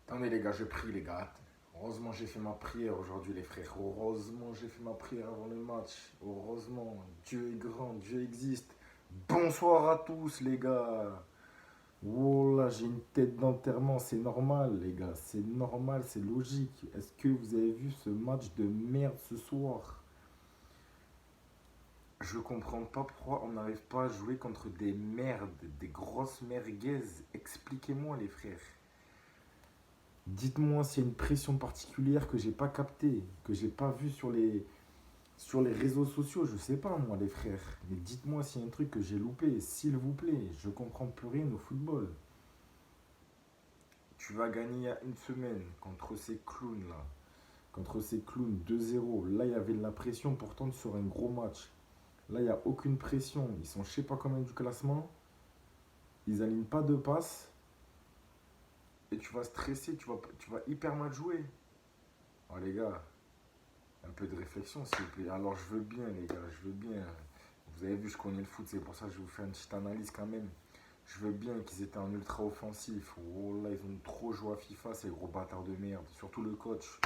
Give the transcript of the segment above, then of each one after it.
Attendez les gars, je prie les gars. Heureusement j'ai fait ma prière aujourd'hui les frères. Heureusement j'ai fait ma prière avant le match. Heureusement, Dieu est grand, Dieu existe. Bonsoir à tous les gars. Oh là, j'ai une tête d'enterrement, c'est normal les gars, c'est normal, c'est logique. Est-ce que vous avez vu ce match de merde ce soir? Je comprends pas pourquoi on n'arrive pas à jouer contre des merdes, des grosses merguez. Expliquez-moi les frères. Dites-moi s'il y a une pression particulière que j'ai pas captée, que j'ai pas vue sur les réseaux sociaux, je sais pas moi les frères. Mais dites-moi s'il y a un truc que j'ai loupé, s'il vous plaît. Je comprends plus rien au football. Tu vas gagner il y a une semaine contre ces clowns là. Contre ces clowns 2-0. Là il y avait de la pression pourtant sur un gros match. Là il n'y a aucune pression. Ils sont je sais pas combien du classement. Ils alignent pas de passes. Et tu vas stresser, tu vas hyper mal jouer. Oh les gars, un peu de réflexion, s'il vous plaît. Alors, je veux bien, les gars, je veux bien. Vous avez vu, je connais le foot, c'est pour ça que je vais vous faire une petite analyse quand même. Je veux bien qu'ils étaient en ultra offensif. Oh là, ils ont trop joué à FIFA, ces gros bâtards de merde. Surtout le coach.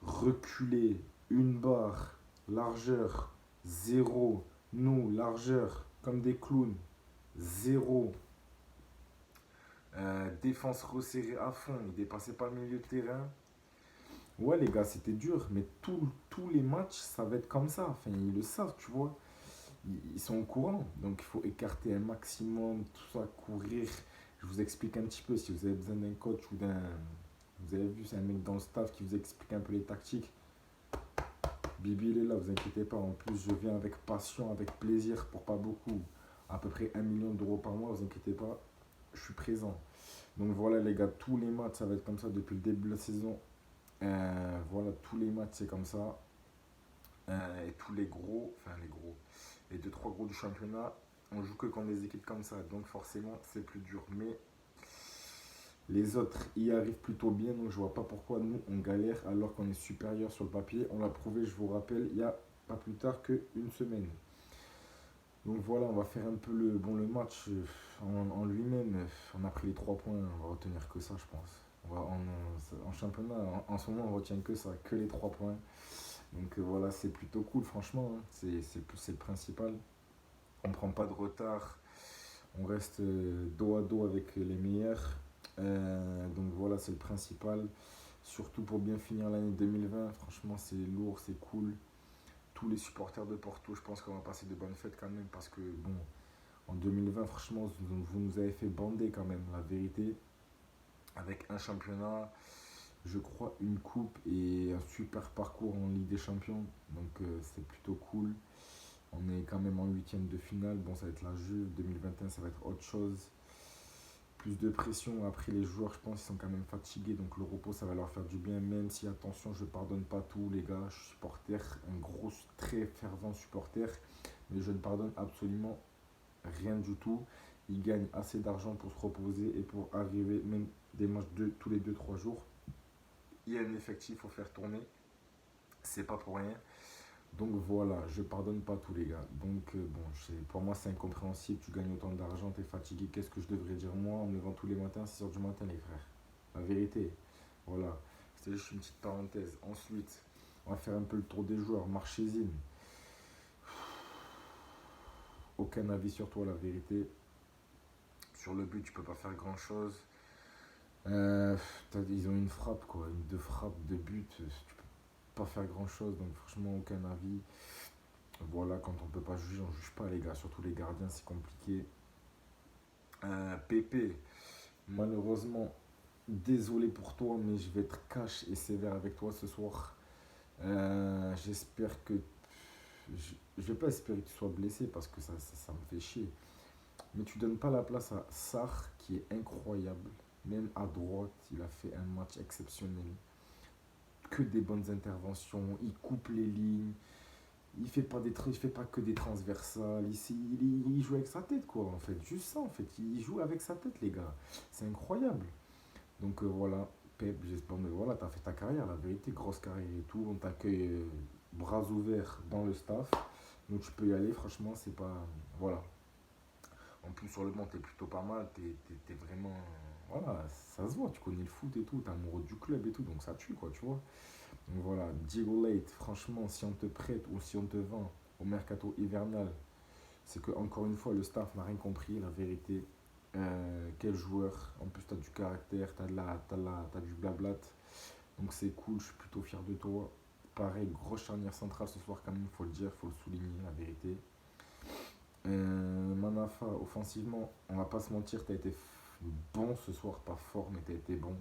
Reculer, une barre, largeur, zéro. Nous, largeur, comme des clowns, zéro. Défense resserrée à fond, ils dépassaient pas le milieu de terrain. Ouais, les gars, c'était dur, mais tous les matchs, ça va être comme ça. Enfin, ils le savent, tu vois. Ils sont au courant. Donc, il faut écarter un maximum, tout ça, courir. Je vous explique un petit peu si vous avez besoin d'un coach ou d'un. Vous avez vu, c'est un mec dans le staff qui vous explique un peu les tactiques. Bibi, il est là, vous inquiétez pas. En plus, je viens avec passion, avec plaisir, pour pas beaucoup. À peu près 1 million d'euros par mois, vous inquiétez pas. Je suis présent. Donc voilà, les gars, tous les matchs, ça va être comme ça depuis le début de la saison. Voilà, tous les matchs, c'est comme ça. Et tous les gros, enfin les gros, les deux trois gros du championnat, on joue que contre des équipes comme ça. Donc forcément, c'est plus dur. Mais les autres y arrivent plutôt bien. Donc je vois pas pourquoi nous, on galère alors qu'on est supérieur sur le papier. On l'a prouvé, je vous rappelle, il y a pas plus tard qu'une semaine. Donc voilà, on va faire un peu le match en lui-même. On a pris les 3 points, on va retenir que ça, je pense. En championnat, en ce moment, on retient que ça, que les 3 points. Donc voilà, c'est plutôt cool, franchement. Hein. C'est le principal. On ne prend pas de retard. On reste dos à dos avec les meilleurs. Donc voilà, c'est le principal. Surtout pour bien finir l'année 2020. Franchement, c'est lourd, c'est cool. Tous les supporters de Porto, je pense qu'on va passer de bonnes fêtes quand même. Parce que, bon, en 2020, franchement, vous nous avez fait bander quand même, la vérité. Avec un championnat, je crois, une coupe et un super parcours en Ligue des Champions. Donc c'est plutôt cool. On est quand même en huitième de finale. Bon, ça va être la Juve. 2021, ça va être autre chose. Plus de pression. Après, les joueurs, je pense, ils sont quand même fatigués. Donc le repos, ça va leur faire du bien. Même si, attention, je ne pardonne pas tout, les gars. Je suis supporter, un gros, très fervent supporter. Mais je ne pardonne absolument rien du tout. Ils gagnent assez d'argent pour se reposer et pour arriver même des matchs de tous les deux trois jours. Il y a un effectif, il faut faire tourner. C'est pas pour rien. Donc voilà, je pardonne pas tous les gars. Donc bon, pour moi c'est incompréhensible. Tu gagnes autant d'argent, tu es fatigué. Qu'est-ce que je devrais dire moi en me levant tous les matins à 6h du matin, les frères? La vérité. Voilà. C'était juste une petite parenthèse. Ensuite, on va faire un peu le tour des joueurs. Marchésine. Aucun avis sur toi, la vérité. Sur le but, tu peux pas faire grand chose. Euh, Ils ont une frappe, quoi. Une deux frappes, deux buts. Tu peux pas faire grand chose. Donc franchement, aucun avis. Voilà, quand on peut pas juger, on juge pas les gars. Surtout les gardiens, c'est compliqué. Pépé, malheureusement, désolé pour toi, mais je vais être cash et sévère avec toi ce soir. J'espère que. Je vais pas espérer que tu sois blessé parce que ça me fait chier. Mais tu donnes pas la place à Sarr qui est incroyable. Même à droite, il a fait un match exceptionnel. Que des bonnes interventions, il coupe les lignes, il fait pas que des transversales, il joue avec sa tête quoi en fait, juste ça en fait, il joue avec sa tête les gars, c'est incroyable. Donc voilà, Pep, j'espère, mais voilà, t'as fait ta carrière, la vérité, grosse carrière et tout, on t'accueille bras ouverts dans le staff, donc tu peux y aller, franchement c'est pas, voilà. En plus, sur le banc, t'es plutôt pas mal. T'es vraiment. Voilà, ça se voit. Tu connais le foot et tout. T'es amoureux du club et tout. Donc ça tue, quoi, tu vois. Donc voilà, Diego Late, franchement, si on te prête ou si on te vend au mercato hivernal, c'est que encore une fois, le staff n'a rien compris, la vérité. Quel joueur. En plus, t'as du caractère, t'as du blablat. Donc c'est cool, je suis plutôt fier de toi. Pareil, grosse charnière centrale ce soir quand même, faut le dire, faut le souligner, la vérité. Manafa, offensivement, on va pas se mentir, t'as été bon ce soir, pas fort, mais t'as été bon.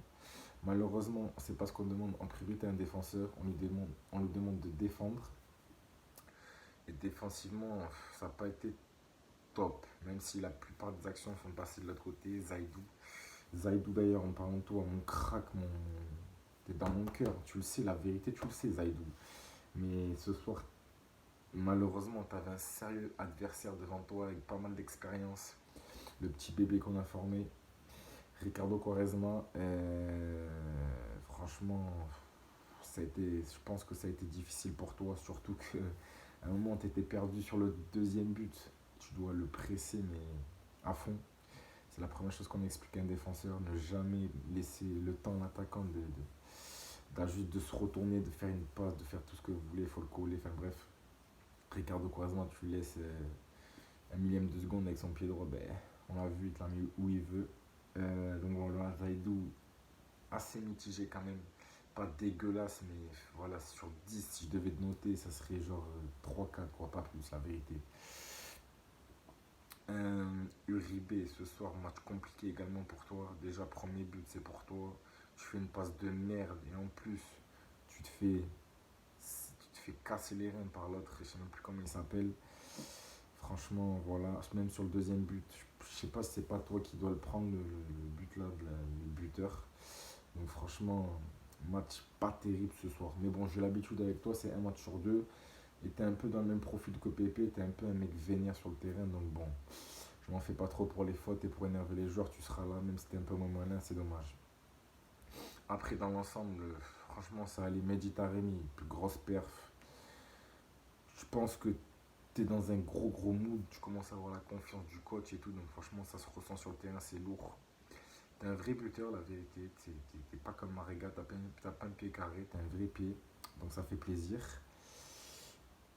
Malheureusement, c'est pas ce qu'on demande en priorité à un défenseur, on lui demande de défendre. Et défensivement, ça n'a pas été top, même si la plupart des actions sont passées de l'autre côté. Zaidou. Zaidou d'ailleurs, en parlant de toi, mon crack, t'es dans mon cœur, tu le sais, la vérité, tu le sais, Zaidou. Mais ce soir, malheureusement, tu avais un sérieux adversaire devant toi avec pas mal d'expérience. Le petit bébé qu'on a formé, Ricardo Quaresma. Franchement, je pense que ça a été difficile pour toi, surtout qu'à un moment, tu étais perdu sur le deuxième but. Tu dois le presser, mais à fond. C'est la première chose qu'on explique à un défenseur, ne jamais laisser le temps à l'attaquant juste de se retourner, de faire une passe, de faire tout ce que vous voulez, il faut le coller, enfin bref. Ricardo Quaresma, tu le laisses un millième de seconde avec son pied droit, ben, on l'a vu, il te l'a mis où il veut. Donc voilà, Zaidou, assez mitigé quand même. Pas dégueulasse, mais voilà, sur 10, si je devais te noter, ça serait genre 3-4, quoi, pas plus, la vérité. Uribe, ce soir, match compliqué également pour toi. Déjà, premier but, c'est pour toi. Tu fais une passe de merde et en plus, tu te fais, tu te fais casser les reins par l'autre. Je sais même plus comment il s'appelle. Franchement, voilà. Même sur le deuxième but, je sais pas si c'est pas toi qui dois le prendre, le but là, le buteur. Donc, franchement, match pas terrible ce soir. Mais bon, j'ai l'habitude avec toi, c'est un match sur deux. Et t'es un peu dans le même profil que Pépé. T'es un peu un mec vénère sur le terrain. Donc, bon. Je m'en fais pas trop pour les fautes et pour énerver les joueurs, tu seras là, même si t'es un peu moins malin, c'est dommage. Après, dans l'ensemble, franchement, ça allait. Mehdi Taremi, plus grosse perf. Je pense que t'es dans un gros mood, tu commences à avoir la confiance du coach et tout, donc franchement, ça se ressent sur le terrain, c'est lourd. T'es un vrai buteur, la vérité. T'es pas comme Marega, t'as pas un pied carré, t'as un vrai pied, donc ça fait plaisir.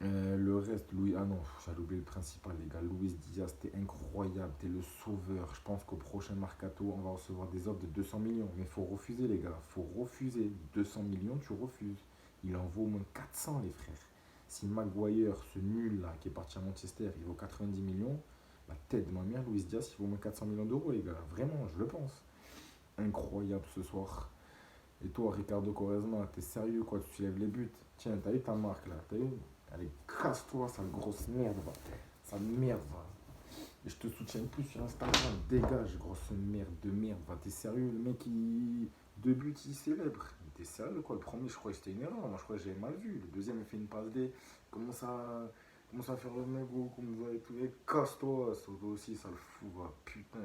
Le reste, Louis. Ah non, j'allais oublier le principal, les gars. Luis Diaz, t'es incroyable, t'es le sauveur. Je pense qu'au prochain Mercato, on va recevoir des offres de 200 millions. Mais faut refuser, les gars. Faut refuser. 200 millions, tu refuses. Il en vaut au moins 400, les frères. Si Maguire, ce nul-là, qui est parti à Manchester, il vaut 90 millions, la tête de ma mère, Luis Diaz, il vaut au moins 400 millions d'euros, les gars. Vraiment, je le pense. Incroyable ce soir. Et toi, Ricardo Quaresma, t'es sérieux, quoi? Tu lèves les buts. Tiens, t'as eu ta marque, là. T'as eu. Allez, casse-toi, sale grosse merde, va. Sale merde, va. Et je te soutiens plus sur Instagram. Dégage, grosse merde de merde, va. T'es sérieux, le mec, deux buts, il célèbre. T'es sérieux, quoi? Le premier, je croyais que c'était une erreur. Moi, je croyais que j'avais mal vu. Le deuxième, il fait une passe D. Commence à faire le mec, gros, comme ça et tout. Et casse-toi, ça aussi, ça le fout, va. Putain,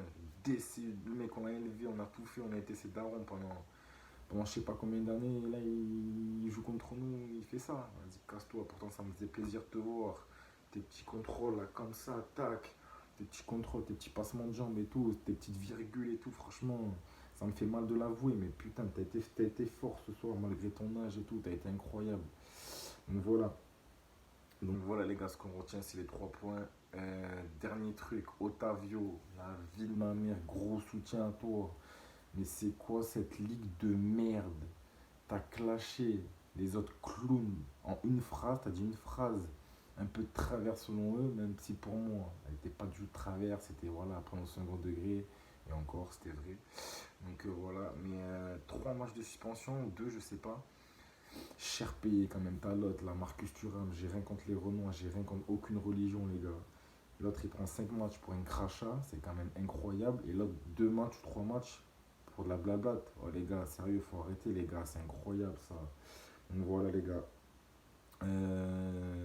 décide. Le mec, on l'a élevé, on a tout fait, on a été ses darons pendant je sais pas combien d'années, là il joue contre nous, il fait ça. Vas-y, casse-toi, pourtant ça me faisait plaisir de te voir. Tes petits contrôles là, comme ça, tac. Tes petits contrôles, tes petits passements de jambes et tout, tes petites virgules et tout, franchement, ça me fait mal de l'avouer, mais putain, t'as été fort ce soir malgré ton âge et tout, t'as été incroyable. Donc voilà. Donc voilà les gars, ce qu'on retient, c'est les 3 points. Dernier truc, Otavio, la vie de ma mère, gros soutien à toi. Mais c'est quoi cette ligue de merde? T'as clashé les autres clowns en une phrase, t'as dit une phrase un peu de travers selon eux, même si pour moi, elle n'était pas du tout de travers, c'était voilà, après au second degré, et encore, c'était vrai. Donc voilà, mais 3 matchs de suspension, 2, je sais pas. Cher payé quand même, t'as l'autre, là, Marcus Thuram, j'ai rien contre les Renois, j'ai rien contre aucune religion, les gars. L'autre, il prend 5 matchs pour un crachat, c'est quand même incroyable. Et l'autre, 2 matchs ou 3 matchs pour de la blablate. Oh les gars, sérieux, faut arrêter les gars, c'est incroyable ça. Donc voilà les gars.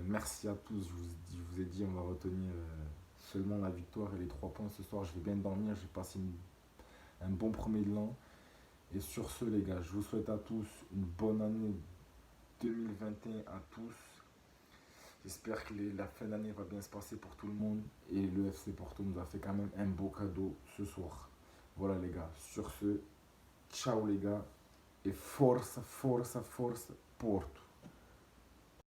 Merci à tous, je vous ai dit, on va retenir seulement la victoire et les 3 points ce soir. Je vais bien dormir, j'ai passé un bon premier de l'an. Et sur ce les gars, je vous souhaite à tous une bonne année 2021 à tous. J'espère que la fin d'année va bien se passer pour tout le monde. Et le FC Porto nous a fait quand même un beau cadeau ce soir. Voilà les gars. Sur ce, ciao les gars. Et force, force, force, Porto.